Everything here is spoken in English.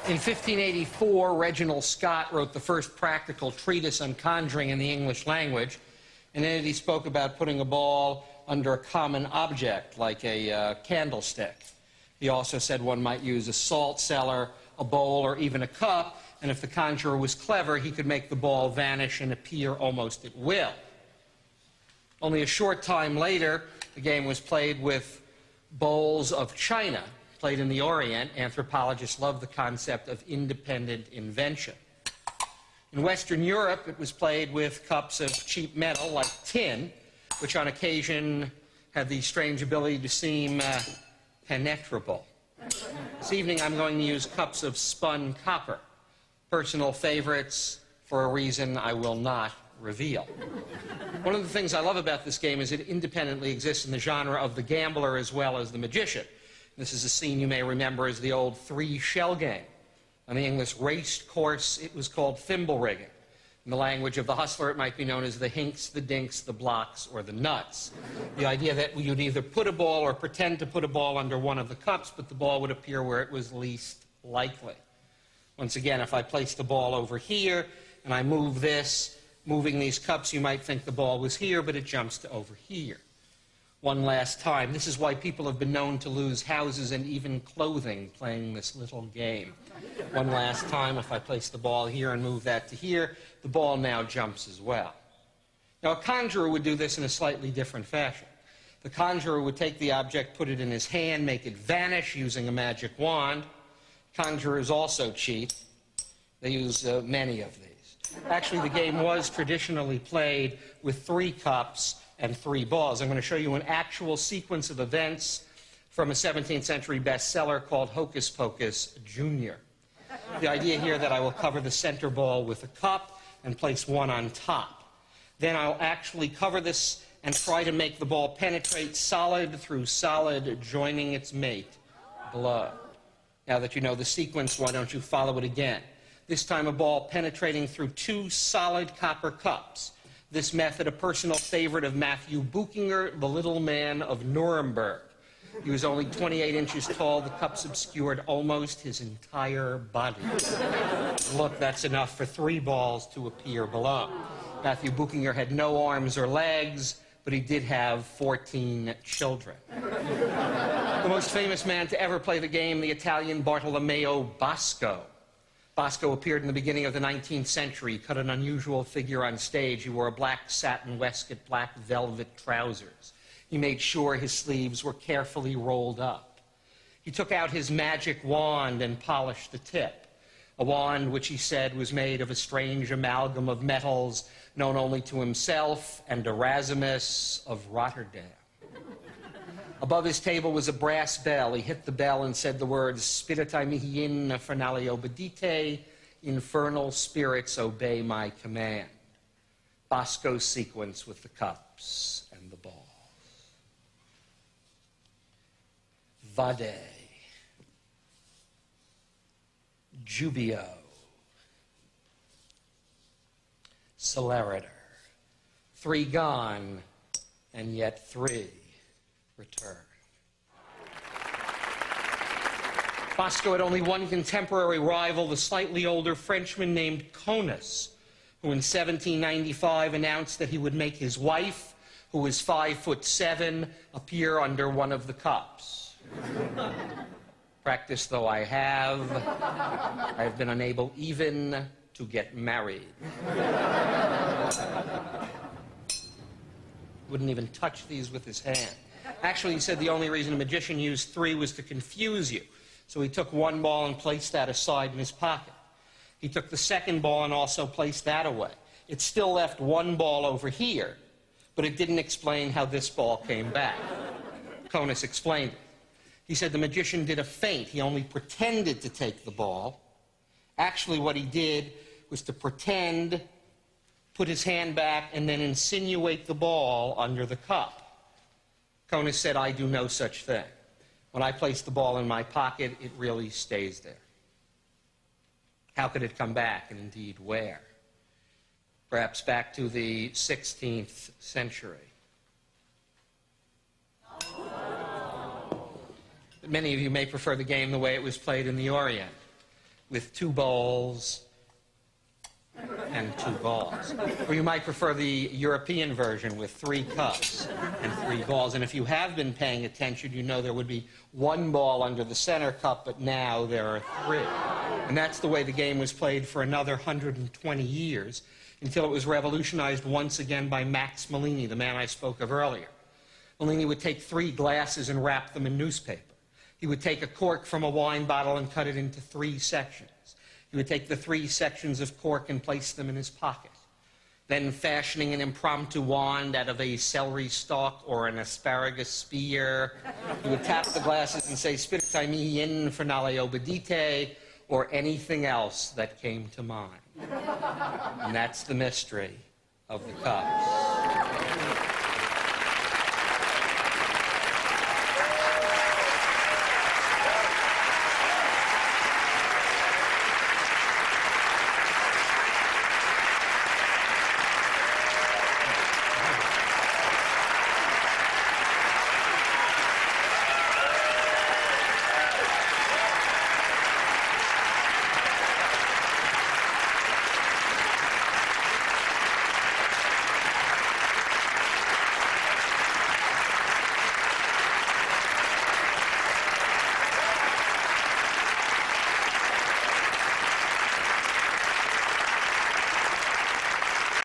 In 1584, Reginald Scott wrote the first practical treatise on conjuring in the English language, and in it he spoke about putting a ball under a common object, like a candlestick. He also said one might use a salt cellar, a bowl, or even a cup, and if the conjurer was clever, he could make the ball vanish and appear almost at will. Only a short time later, the game was played with bowls of china, played in the Orient. Anthropologists love the concept of independent invention. In Western Europe, it was played with cups of cheap metal, like tin, which on occasion had the strange ability to seem penetrable. This evening, I'm going to use cups of spun copper, personal favorites for a reason I will not reveal. One of the things I love about this game is it independently exists in the genre of the gambler as well as the magician. This is a scene you may remember as the old three-shell game. On the English race course, it was called thimble rigging. In the language of the hustler, it might be known as the hinks, the dinks, the blocks, or the nuts. The idea that you'd either put a ball or pretend to put a ball under one of the cups, but the ball would appear where it was least likely. Once again, if I place the ball over here and I move this, moving these cups, you might think the ball was here, but it jumps to over here. One last time. This is why people have been known to lose houses and even clothing playing this little game. One last time, if I place the ball here and move that to here, the ball now jumps as well. Now, a conjurer would do this in a slightly different fashion. The conjurer would take the object, put it in his hand, make it vanish using a magic wand. Conjurers also cheat. They use many of these. Actually, the game was traditionally played with 3 cups and 3 balls. I'm going to show you an actual sequence of events from a 17th century bestseller called Hocus Pocus Jr. The idea here that I will cover the center ball with a cup and place one on top. Then I'll actually cover this and try to make the ball penetrate solid through solid, joining its mate below. Now that you know the sequence, why don't you follow it again? This time a ball penetrating through 2 solid copper cups. This method, a personal favorite of Matthew Buchinger, the little man of Nuremberg. He was only 28 inches tall. The cups obscured almost his entire body. Look, that's enough for 3 balls to appear below. Matthew Buchinger had no arms or legs, but he did have 14 children. The most famous man to ever play the game, the Italian Bartolomeo Bosco. Bosco appeared in the beginning of the 19th century. He cut an unusual figure on stage. He wore a black satin waistcoat, black velvet trousers. He made sure his sleeves were carefully rolled up. He took out his magic wand and polished the tip, a wand which he said was made of a strange amalgam of metals known only to himself and Erasmus of Rotterdam. Above his table was a brass bell. He hit the bell and said the words, Spiritae mihi in infernali obedite, infernal spirits obey my command. Bosco's sequence with the cups and the balls. Vade. Jubio. Celerator. 3 gone, and yet 3 return. Bosco had only one contemporary rival, the slightly older Frenchman named Conus, who in 1795 announced that he would make his wife, who was 5'7", appear under one of the cups. Practice though I have been unable even to get married. Wouldn't even touch these with his hand. Actually, he said the only reason a magician used 3 was to confuse you. So he took 1 ball and placed that aside in his pocket. He took the 2nd ball and also placed that away. It still left 1 ball over here, but it didn't explain how this ball came back. Conus explained it. He said the magician did a feint. He only pretended to take the ball. Actually, what he did was to pretend, put his hand back, and then insinuate the ball under the cup. Conus said, I do no such thing. When I place the ball in my pocket, it really stays there. How could it come back, and indeed where? Perhaps back to the 16th century. But many of you may prefer the game the way it was played in the Orient. with 2 bowls and 2 balls. Or you might prefer the European version with 3 cups and 3 balls. And if you have been paying attention, you know there would be 1 ball under the center cup, but now there are 3. And that's the way the game was played for another 120 years, until it was revolutionized once again by Max Malini, the man I spoke of earlier. Malini would take 3 glasses and wrap them in newspaper. He would take a cork from a wine bottle and cut it into 3 sections. He would take the 3 sections of cork and place them in his pocket. Then, fashioning an impromptu wand out of a celery stalk or an asparagus spear, he would tap the glasses and say, "Spiritai mihi in finale obedite," or anything else that came to mind. And that's the mystery of the cups.